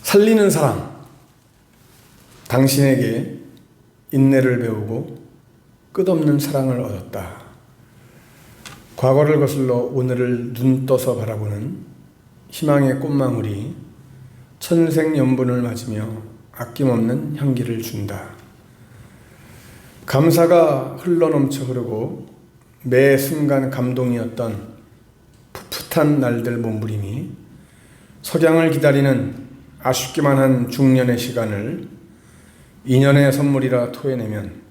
살리는 사랑, 당신에게 인내를 배우고 끝없는 사랑을 얻었다. 과거를 거슬러 오늘을 눈 떠서 바라보는 희망의 꽃망울이 천생연분을 맞으며 아낌없는 향기를 준다. 감사가 흘러넘쳐 흐르고 매 순간 감동이었던 풋풋한 날들 몸부림이 석양을 기다리는 아쉽기만 한 중년의 시간을 인연의 선물이라 토해내면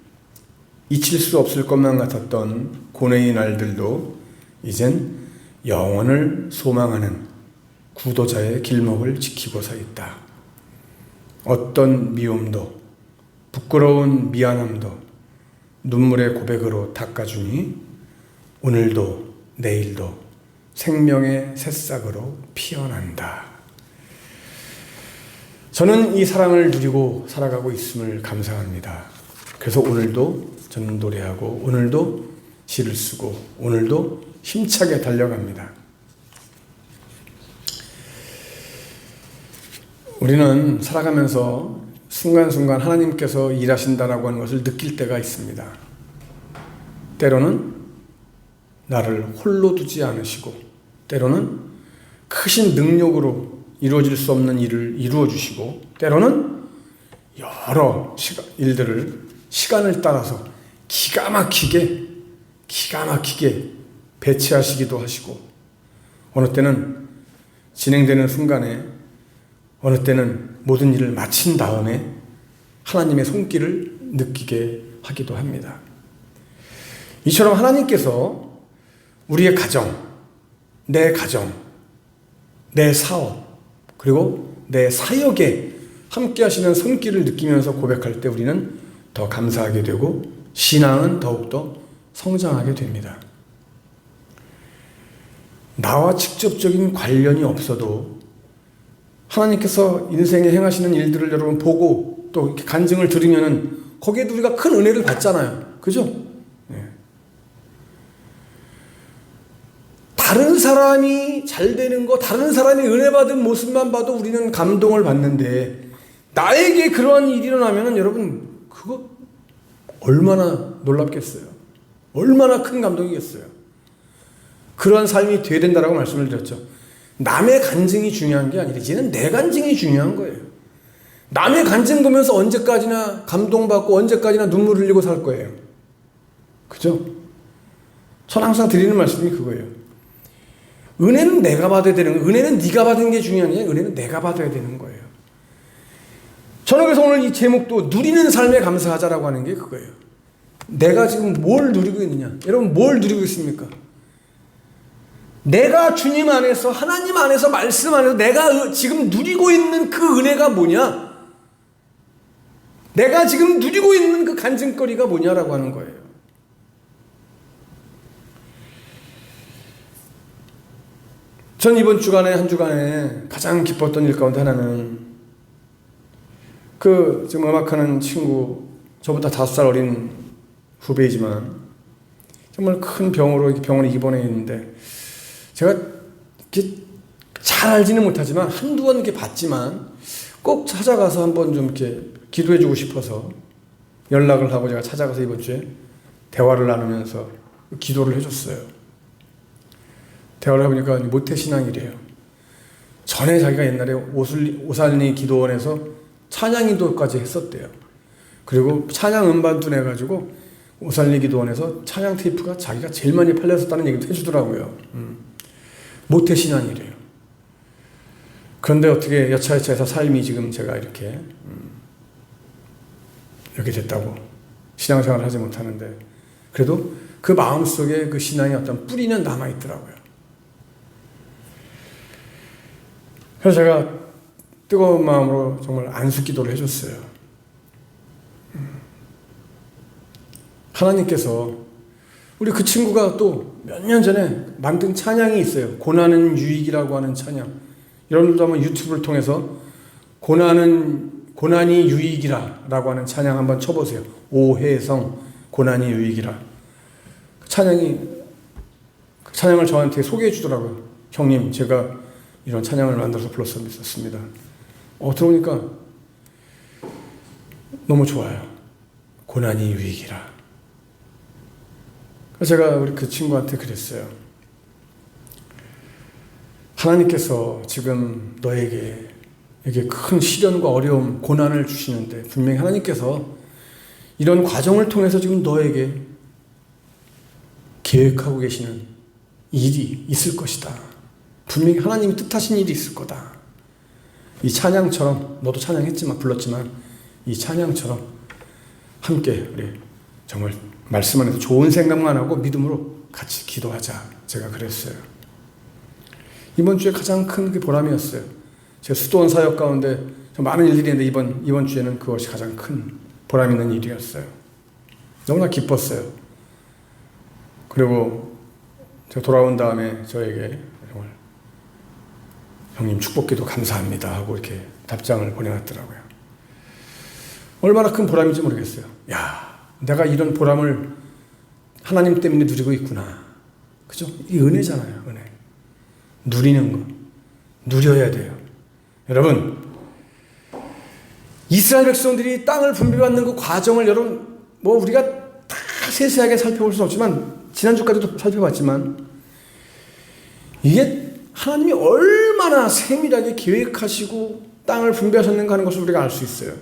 잊힐 수 없을 것만 같았던 고뇌의 날들도 이젠 영원을 소망하는 구도자의 길목을 지키고 서 있다. 어떤 미움도 부끄러운 미안함도 눈물의 고백으로 닦아주니 오늘도 내일도 생명의 새싹으로 피어난다. 저는 이 사랑을 누리고 살아가고 있음을 감사합니다. 그래서 오늘도 저는 노래하고 오늘도 시를 쓰고 오늘도 힘차게 달려갑니다. 우리는 살아가면서 순간순간 하나님께서 일하신다라고 하는 것을 느낄 때가 있습니다. 때로는 나를 홀로 두지 않으시고 때로는 크신 능력으로 이루어질 수 없는 일을 이루어 주시고 때로는 여러 일들을 시간을 따라서 기가 막히게 배치하시기도 하시고 어느 때는 진행되는 순간에 어느 때는 모든 일을 마친 다음에 하나님의 손길을 느끼게 하기도 합니다. 이처럼 하나님께서 우리의 가정, 내 사업, 그리고 내 사역에 함께 하시는 손길을 느끼면서 고백할 때 우리는 더 감사하게 되고 신앙은 더욱더 성장하게 됩니다. 나와 직접적인 관련이 없어도 하나님께서 인생에 행하시는 일들을 여러분 보고 또 이렇게 간증을 들으면은 거기에도 우리가 큰 은혜를 받잖아요. 그죠? 네. 다른 사람이 잘 되는 거, 다른 사람이 은혜 받은 모습만 봐도 우리는 감동을 받는데 나에게 그러한 일이 일어나면은 여러분 그거 얼마나 놀랍겠어요. 얼마나 큰 감동이겠어요. 그러한 삶이 돼야 된다라고 말씀을 드렸죠. 남의 간증이 중요한 게 아니라 이제는 내 간증이 중요한 거예요. 남의 간증 보면서 언제까지나 감동받고 언제까지나 눈물 흘리고 살 거예요. 그죠? 전 항상 드리는 말씀이 그거예요. 은혜는 내가 받아야 되는 거예요. 은혜는 네가 받은 게 중요한 게 아니라 은혜는 내가 받아야 되는 거예요. 저는 그래서 오늘 이 제목도 누리는 삶에 감사하자라고 하는 게 그거예요. 내가 지금 뭘 누리고 있느냐? 여러분 뭘 누리고 있습니까? 내가 주님 안에서 하나님 안에서 말씀 안에서 내가 지금 누리고 있는 그 은혜가 뭐냐? 내가 지금 누리고 있는 그 간증거리가 뭐냐라고 하는 거예요. 전 이번 주간에 한 주간에 가장 기뻤던 일 가운데 하나는 그 지금 음악하는 친구 저보다 5살 어린 후배이지만 정말 큰 병원에 입원해 있는데 제가 이렇게 잘 알지는 못하지만 한두 번 이렇게 봤지만 꼭 찾아가서 한번 좀 이렇게 기도해 주고 싶어서 연락을 하고 제가 찾아가서 이번 주에 대화를 나누면서 기도를 해줬어요. 대화를 해보니까 모태신앙이래요. 전에 자기가 옛날에 오살리 기도원에서 찬양인도까지 했었대요. 그리고 찬양 음반도 내가지고 오살리 기도원에서 찬양 테이프가 자기가 제일 많이 팔렸었다는 얘기도 해주더라고요. 모태신앙이래요. 그런데 어떻게 여차여차해서 삶이 지금 제가 이렇게 됐다고 신앙생활을 하지 못하는데 그래도 그 마음속에 그 신앙의 어떤 뿌리는 남아있더라고요. 그래서 제가 뜨거운 마음으로 정말 안수 기도를 해줬어요. 하나님께서 우리 그 친구가 또 몇 년 전에 만든 찬양이 있어요. 고난은 유익이라고 하는 찬양. 여러분들도 한번 유튜브를 통해서 고난이 유익이라 라고 하는 찬양 한번 쳐보세요. 오혜성 고난이 유익이라. 그 찬양을 저한테 소개해 주더라고요. 형님 제가 이런 찬양을 만들어서 불렀었습니다. 들어오니까 너무 좋아요. 고난이 유익이라. 그래서 제가 우리 그 친구한테 그랬어요. 하나님께서 지금 너에게 이게 큰 시련과 어려움, 고난을 주시는데 분명히 하나님께서 이런 과정을 통해서 지금 너에게 계획하고 계시는 일이 있을 것이다. 분명히 하나님이 뜻하신 일이 있을 거다. 이 찬양처럼, 너도 찬양했지만, 불렀지만 이 찬양처럼 함께 우리 정말 말씀 안에서 좋은 생각만 하고 믿음으로 같이 기도하자. 제가 그랬어요. 이번 주에 가장 큰 그 보람이었어요. 제 수도원 사역 가운데 많은 일들이 있는데 이번 주에는 그것이 가장 큰 보람 있는 일이었어요. 너무나 기뻤어요. 그리고 제가 돌아온 다음에 저에게 정말 형님 축복기도 감사합니다 하고 이렇게 답장을 보내놨더라고요. 얼마나 큰 보람인지 모르겠어요. 야, 내가 이런 보람을 하나님 때문에 누리고 있구나. 그죠? 이 은혜잖아요. 은혜. 누리는 거. 누려야 돼요. 여러분, 이스라엘 백성들이 땅을 분배받는 그 과정을 여러분 우리가 다 세세하게 살펴볼 수는 없지만 지난주까지도 살펴봤지만 이게 하나님이 얼마나 세밀하게 계획하시고 땅을 분배하셨는가 하는 것을 우리가 알 수 있어요.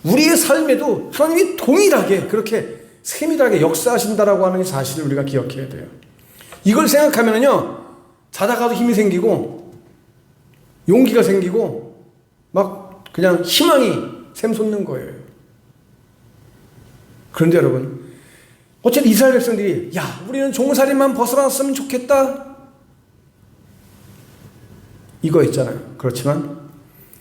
우리의 삶에도 하나님이 동일하게 그렇게 세밀하게 역사하신다라고 하는 사실을 우리가 기억해야 돼요. 이걸 생각하면요, 자다가도 힘이 생기고 용기가 생기고 막 그냥 희망이 샘솟는 거예요. 그런데 여러분, 어쨌든 이스라엘 백성들이 야, 우리는 종살이만 벗어났으면 좋겠다 이거 있잖아요. 그렇지만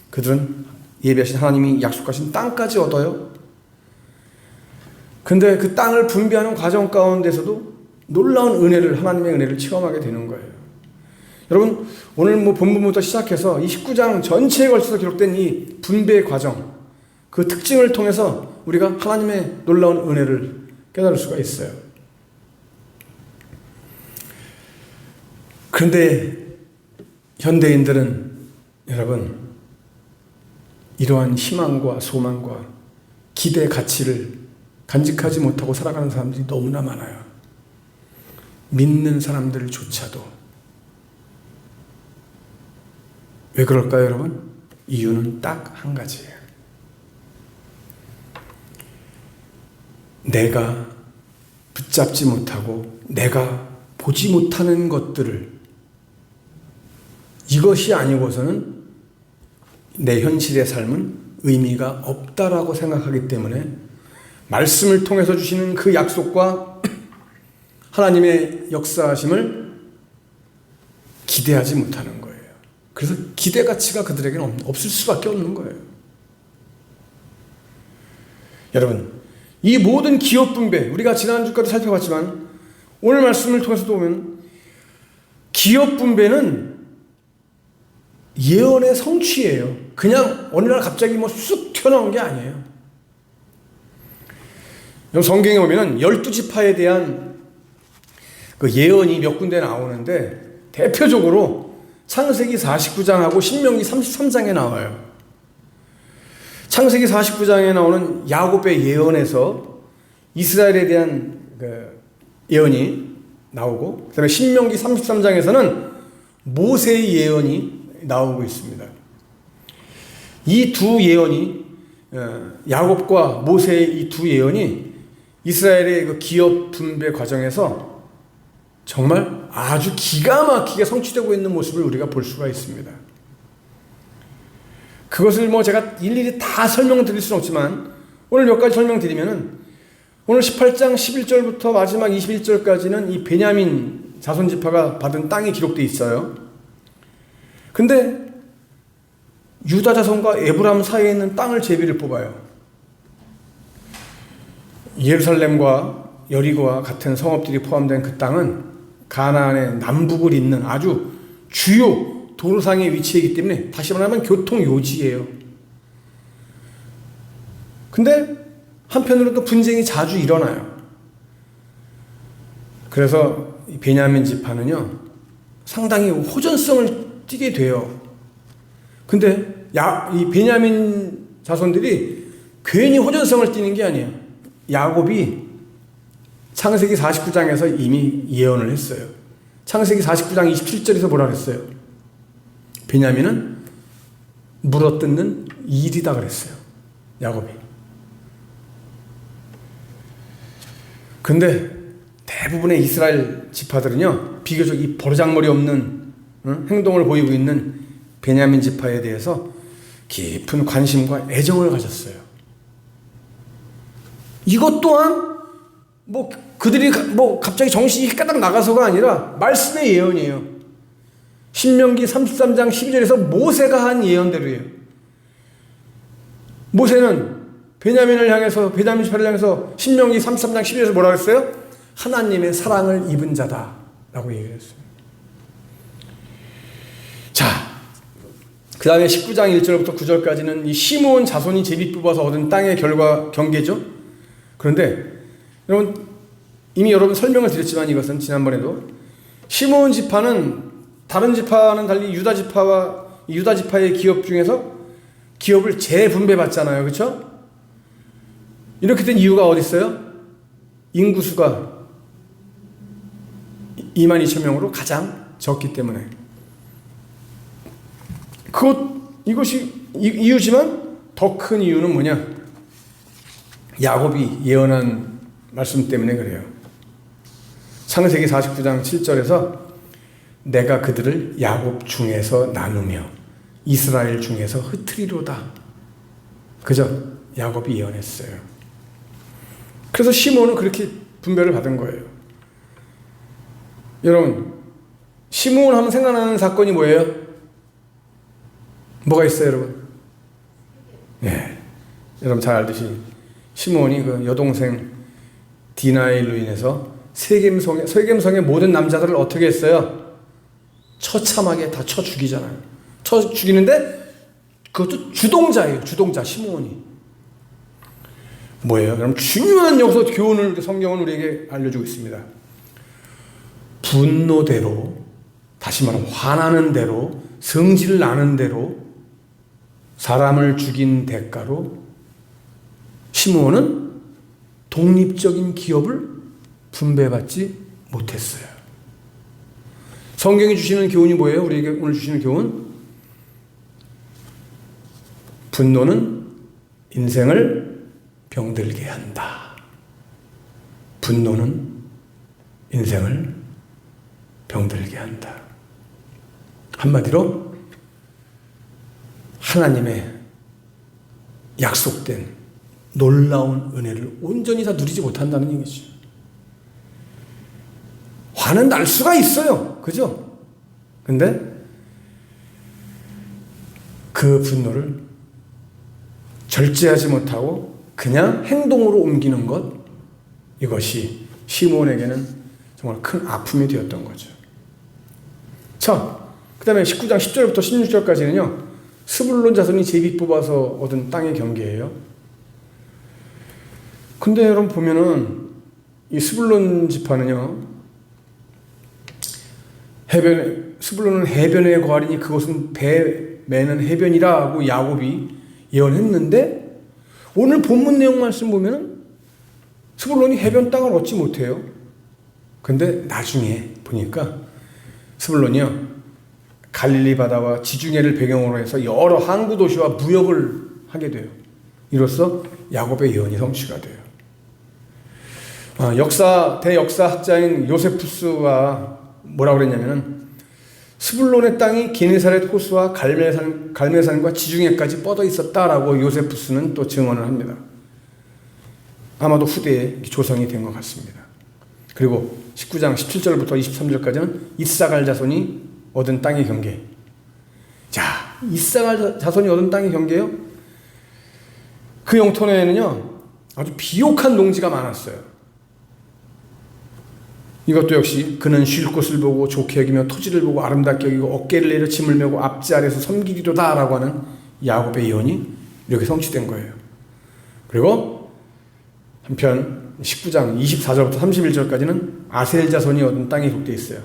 그들은 예비하신 하나님이 약속하신 땅까지 얻어요. 근데 그 땅을 분배하는 과정 가운데서도 놀라운 은혜를, 하나님의 은혜를 체험하게 되는 거예요. 여러분, 오늘 본문부터 시작해서 이 19장 전체에 걸쳐서 기록된 이 분배 과정, 그 특징을 통해서 우리가 하나님의 놀라운 은혜를 깨달을 수가 있어요. 그런데 현대인들은 여러분, 이러한 희망과 소망과 기대 가치를 간직하지 못하고 살아가는 사람들이 너무나 많아요. 믿는 사람들조차도. 왜 그럴까요, 여러분? 이유는 딱 한 가지예요. 내가 붙잡지 못하고 내가 보지 못하는 것들을, 이것이 아니고서는 내 현실의 삶은 의미가 없다라고 생각하기 때문에 말씀을 통해서 주시는 그 약속과 하나님의 역사하심을 기대하지 못하는 거예요. 그래서 기대 가치가 그들에게는 없을 수밖에 없는 거예요. 여러분, 이 모든 기업 분배, 우리가 지난주까지 살펴봤지만 오늘 말씀을 통해서도 보면 기업 분배는 예언의 성취예요. 그냥 어느 날 갑자기 쑥 튀어나온 게 아니에요. 성경에 보면 12지파에 대한 그 예언이 몇 군데 나오는데 대표적으로 창세기 49장하고 신명기 33장에 나와요. 창세기 49장에 나오는 야곱의 예언에서 이스라엘에 대한 그 예언이 나오고, 그다음에 신명기 33장에서는 모세의 예언이 나오고 있습니다. 이 두 예언이, 야곱과 모세의 이 두 예언이 이스라엘의 그 기업 분배 과정에서 정말 아주 기가 막히게 성취되고 있는 모습을 우리가 볼 수가 있습니다. 그것을 제가 일일이 다 설명드릴 수는 없지만 오늘 몇 가지 설명드리면은, 오늘 18장 11절부터 마지막 21절까지는 이 베냐민 자손지파가 받은 땅이 기록되어 있어요. 근데 유다 자손과 에브라임 사이에 있는 땅을 제비를 뽑아요. 예루살렘과 여리고와 같은 성읍들이 포함된 그 땅은 가나안의 남북을 잇는 아주 주요 도로상에 위치하기 때문에 다시 말하면 교통 요지예요. 근데 한편으로도 분쟁이 자주 일어나요. 그래서 이 베냐민 지파는요, 상당히 호전성을 띠게 돼요. 근데 이 베냐민 자손들이 괜히 호전성을 띠는 게 아니에요. 야곱이 창세기 49장에서 이미 예언을 했어요. 창세기 49장 27절에서 뭐라 그랬어요? 베냐민은 물어뜯는 일이다 그랬어요. 야곱이. 근데 대부분의 이스라엘 지파들은요, 비교적 이 버르장머리 없는 행동을 보이고 있는 베냐민 지파에 대해서 깊은 관심과 애정을 가졌어요. 이것 또한 그들이 갑자기 정신이 까딱 나가서가 아니라 말씀의 예언이에요. 신명기 33장 12절에서 모세가 한 예언대로예요. 모세는 베냐민 지파를 향해서 신명기 33장 12절에서 뭐라고 했어요? 하나님의 사랑을 입은 자다라고 얘기를 했어요. 자, 그 다음에 19장 1절부터 9절까지는 이 시므온 자손이 제비 뽑아서 얻은 땅의 경계죠. 그런데 여러분, 이미 여러분 설명을 드렸지만 이것은 지난번에도 시므온 지파는 다른 지파와는 달리 유다 지파의 기업 중에서 기업을 재분배받잖아요. 그렇죠? 이렇게 된 이유가 어디 있어요? 인구수가 22,000명으로 가장 적기 때문에. 이것이 이유지만 더 큰 이유는 뭐냐? 야곱이 예언한 말씀 때문에 그래요. 창세기 49장 7절에서 내가 그들을 야곱 중에서 나누며 이스라엘 중에서 흩트리로다. 그죠? 야곱이 예언했어요. 그래서 시므온은 그렇게 분배를 받은 거예요. 여러분, 시므온 하면 생각나는 사건이 뭐예요? 뭐가 있어요, 여러분? 네, 여러분 잘 알듯이 시므온이 그 여동생 디나의 일로 인해서 세겜성의 모든 남자들을 어떻게 했어요? 처참하게 다 쳐 죽이잖아요. 쳐 죽이는데 그것도 주동자예요. 주동자 시므온이. 뭐예요? 그럼 중요한 여기서 교훈을 성경은 우리에게 알려주고 있습니다. 분노대로, 다시 말하면 화나는 대로, 성질 나는 대로 사람을 죽인 대가로 시므온은 독립적인 기업을 분배받지 못했어요. 성경이 주시는 교훈이 뭐예요? 우리에게 오늘 주시는 교훈? 분노는 인생을 병들게 한다. 분노는 인생을 병들게 한다. 한마디로 하나님의 약속된 놀라운 은혜를 온전히 다 누리지 못한다는 얘기죠. 화는 날 수가 있어요. 그죠? 근데 그 분노를 절제하지 못하고 그냥 행동으로 옮기는 것, 이것이 시므온에게는 정말 큰 아픔이 되었던 거죠. 자, 그 다음에 19장 10절부터 16절까지는요, 스불론 자손이 제비 뽑아서 얻은 땅의 경계예요. 근데 여러분 보면은 이 스불론 지파는요, 스불론은 해변에 거하리니 그것은 배 매는 해변이라고 야곱이 예언했는데, 오늘 본문 내용 말씀 보면은 스불론이 해변 땅을 얻지 못해요. 근데 나중에 보니까 스불론이요, 갈릴리 바다와 지중해를 배경으로 해서 여러 항구 도시와 무역을 하게 돼요. 이로써 야곱의 예언이 성취가 돼요. 대역사학자인 요세푸스가 뭐라고 그랬냐면은, 스불론의 땅이 게네사렛 호수와 갈멜산과 지중해까지 뻗어 있었다라고 요세푸스는 또 증언을 합니다. 아마도 후대에 조성이 된 것 같습니다. 그리고 19장 17절부터 23절까지는 이사갈 자손이 얻은 땅의 경계. 자, 이사갈 자손이 얻은 땅의 경계요, 그 영토내에는요 아주 비옥한 농지가 많았어요. 이것도 역시 그는 쉴 곳을 보고 좋게 여기며 토지를 보고 아름답게 여기고 어깨를 내려 짐을 메고 앞지 아래서 섬기리로다 라고 하는 야곱의 예언이 이렇게 성취된 거예요. 그리고 한편 19장 24절부터 31절까지는 아셀 자손이 얻은 땅이 기록되어 있어요.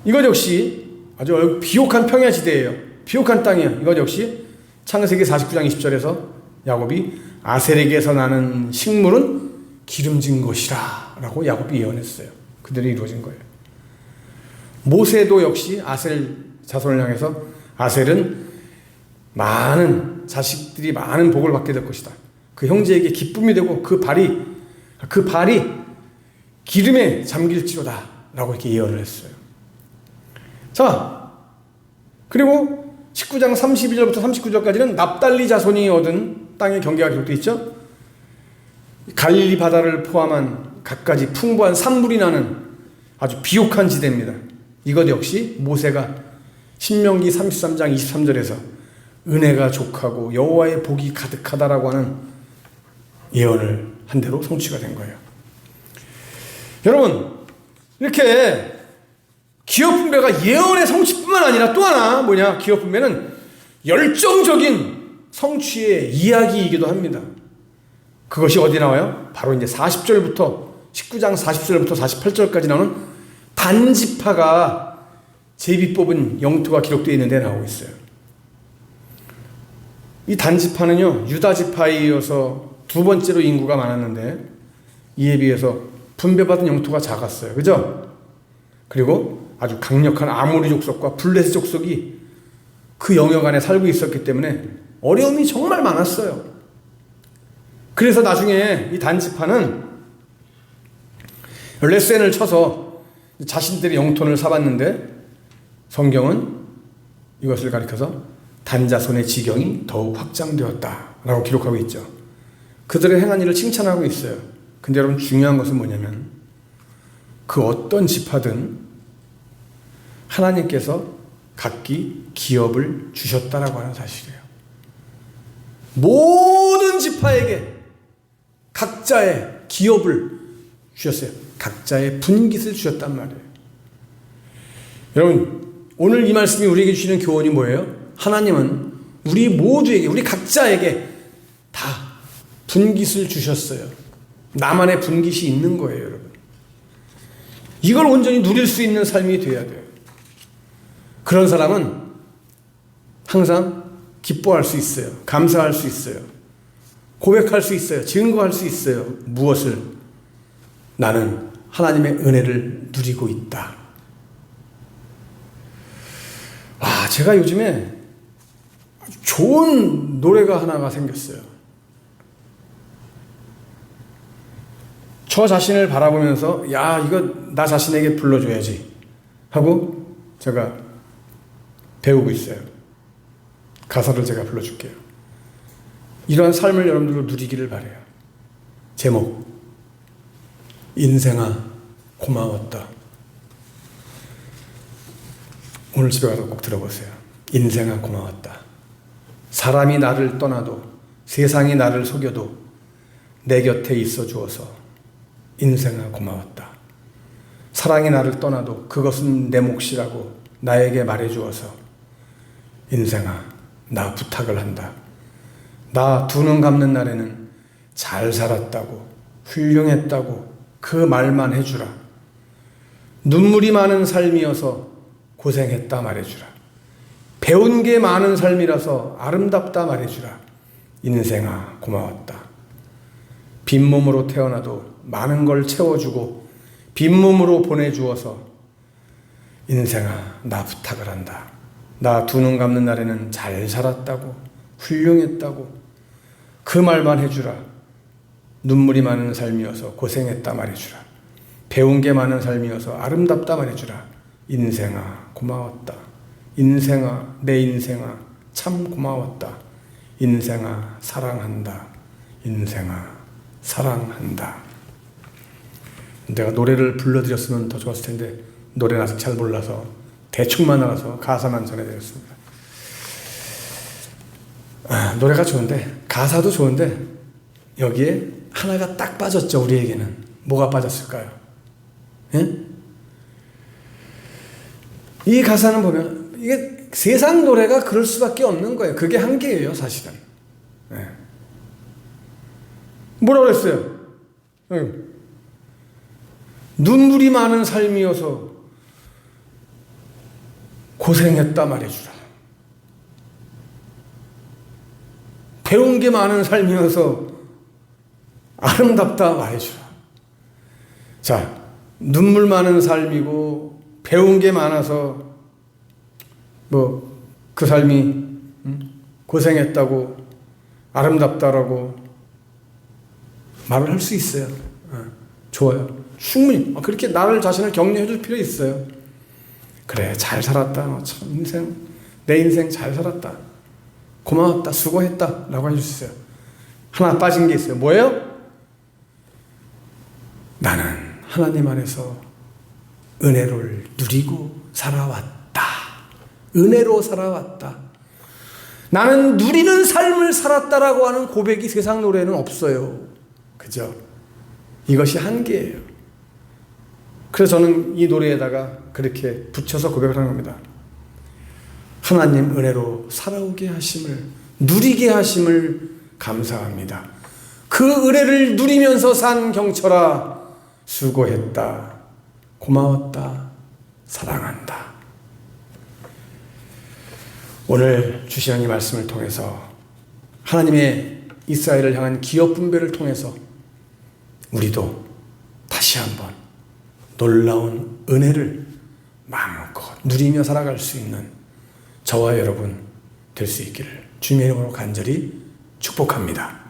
이것 역시 아주 비옥한 평야지대예요. 비옥한 땅이에요. 이것 역시 창세기 49장 20절에서 야곱이 아셀에게서 나는 식물은 기름진 것이라 라고 야곱이 예언했어요. 그대로 이루어진 거예요. 모세도 역시 아셀 자손을 향해서 아셀은 많은 자식들이 많은 복을 받게 될 것이다. 그 형제에게 기쁨이 되고 그 발이 기름에 잠길지로다 라고 이렇게 예언을 했어요. 자, 그리고 19장 32절부터 39절까지는 납달리 자손이 얻은 땅의 경계가 기록되어 있죠. 갈릴리 바다를 포함한 갖가지 풍부한 산물이 나는 아주 비옥한 지대입니다. 이것 역시 모세가 신명기 33장 23절에서 은혜가 족하고 여호와의 복이 가득하다라고 하는 예언을 한 대로 성취가 된 거예요. 여러분, 이렇게 기업 분배가 예언의 성취뿐만 아니라 또 하나 뭐냐, 기업 분배는 열정적인 성취의 이야기이기도 합니다. 그것이 어디 나와요? 바로 이제 19장 40절부터 48절까지 나오는 단지파가 제비 뽑은 영토가 기록되어 있는 데 나오고 있어요. 이 단지파는요, 유다지파에 이어서 두 번째로 인구가 많았는데 이에 비해서 분배받은 영토가 작았어요. 그죠? 그리고 아주 강력한 아모리 족속과 블레셋 족속이 그 영역 안에 살고 있었기 때문에 어려움이 정말 많았어요. 그래서 나중에 이 단지파는 레센을 쳐서 자신들의 영토를 사봤는데 성경은 이것을 가리켜서 단자손의 지경이 더욱 확장되었다라고 기록하고 있죠. 그들의 행한 일을 칭찬하고 있어요. 근데 여러분, 중요한 것은 뭐냐면 그 어떤 지파든 하나님께서 각기 기업을 주셨다라고 하는 사실이에요. 모든 지파에게 각자의 기업을 주셨어요. 각자의 분깃을 주셨단 말이에요. 여러분, 오늘 이 말씀이 우리에게 주시는 교훈이 뭐예요? 하나님은 우리 모두에게, 우리 각자에게 다 분깃을 주셨어요. 나만의 분깃이 있는 거예요, 여러분. 이걸 온전히 누릴 수 있는 삶이 돼야 돼요. 그런 사람은 항상 기뻐할 수 있어요. 감사할 수 있어요. 고백할 수 있어요. 증거할 수 있어요. 무엇을? 나는 하나님의 은혜를 누리고 있다. 와, 제가 요즘에 아주 좋은 노래가 하나가 생겼어요. 저 자신을 바라보면서 야, 이거 나 자신에게 불러줘야지 하고 제가 배우고 있어요. 가사를 제가 불러줄게요. 이러한 삶을 여러분들로 누리기를 바라요. 제목, 인생아 고마웠다. 오늘 집에 가서 꼭 들어보세요. 인생아 고마웠다. 사람이 나를 떠나도, 세상이 나를 속여도 내 곁에 있어 주어서 인생아 고마웠다. 사랑이 나를 떠나도 그것은 내 몫이라고 나에게 말해 주어서 인생아 나 부탁을 한다. 나 두 눈 감는 날에는 잘 살았다고, 훌륭했다고 그 말만 해주라. 눈물이 많은 삶이어서 고생했다 말해주라. 배운 게 많은 삶이라서 아름답다 말해주라. 인생아 고마웠다. 빈몸으로 태어나도 많은 걸 채워주고 빈몸으로 보내주어서 인생아 나 부탁을 한다. 나 두 눈 감는 날에는 잘 살았다고, 훌륭했다고 그 말만 해주라. 눈물이 많은 삶이어서 고생했다 말해주라. 배운 게 많은 삶이어서 아름답다 말해주라. 인생아 고마웠다. 인생아 내 인생아 참 고마웠다. 인생아 사랑한다. 인생아 사랑한다. 내가 노래를 불러드렸으면 더 좋았을 텐데 노래는 아직 잘 몰라서 대충만 알아서 가사만 전해드렸습니다. 노래가 좋은데, 가사도 좋은데 여기에 하나가 딱 빠졌죠. 우리에게는 뭐가 빠졌을까요? 예? 이 가사는 보면 이게 세상 노래가 그럴 수밖에 없는 거예요. 그게 한계예요, 사실은. 예. 뭐라고 그랬어요? 예. 눈물이 많은 삶이어서 고생했다 말해주라. 배운 게 많은 삶이어서 아름답다 말해주라. 자, 눈물 많은 삶이고 배운 게 많아서 뭐 그 삶이 고생했다고 아름답다라고 말을 할 수 있어요. 좋아요. 충분히 그렇게 나를 자신을 격려해 줄 필요 있어요. 그래, 잘 살았다. 참 내 인생 잘 살았다. 고마웠다. 수고했다. 라고 해줄 수 있어요. 하나 빠진 게 있어요. 뭐예요? 나는 하나님 안에서 은혜를 누리고 살아왔다. 은혜로 살아왔다. 나는 누리는 삶을 살았다라고 하는 고백이 세상 노래에는 없어요. 그죠? 이것이 한계예요. 그래서 저는 이 노래에다가 그렇게 붙여서 고백을 하는 겁니다. 하나님 은혜로 살아오게 하심을, 누리게 하심을 감사합니다. 그 은혜를 누리면서 산 경철아, 수고했다. 고마웠다. 사랑한다. 오늘 주시는 이 말씀을 통해서 하나님의 이스라엘을 향한 기업 분배를 통해서 우리도 다시 한번 놀라운 은혜를 마음껏 누리며 살아갈 수 있는 저와 여러분 될 수 있기를 주님의 이름으로 간절히 축복합니다.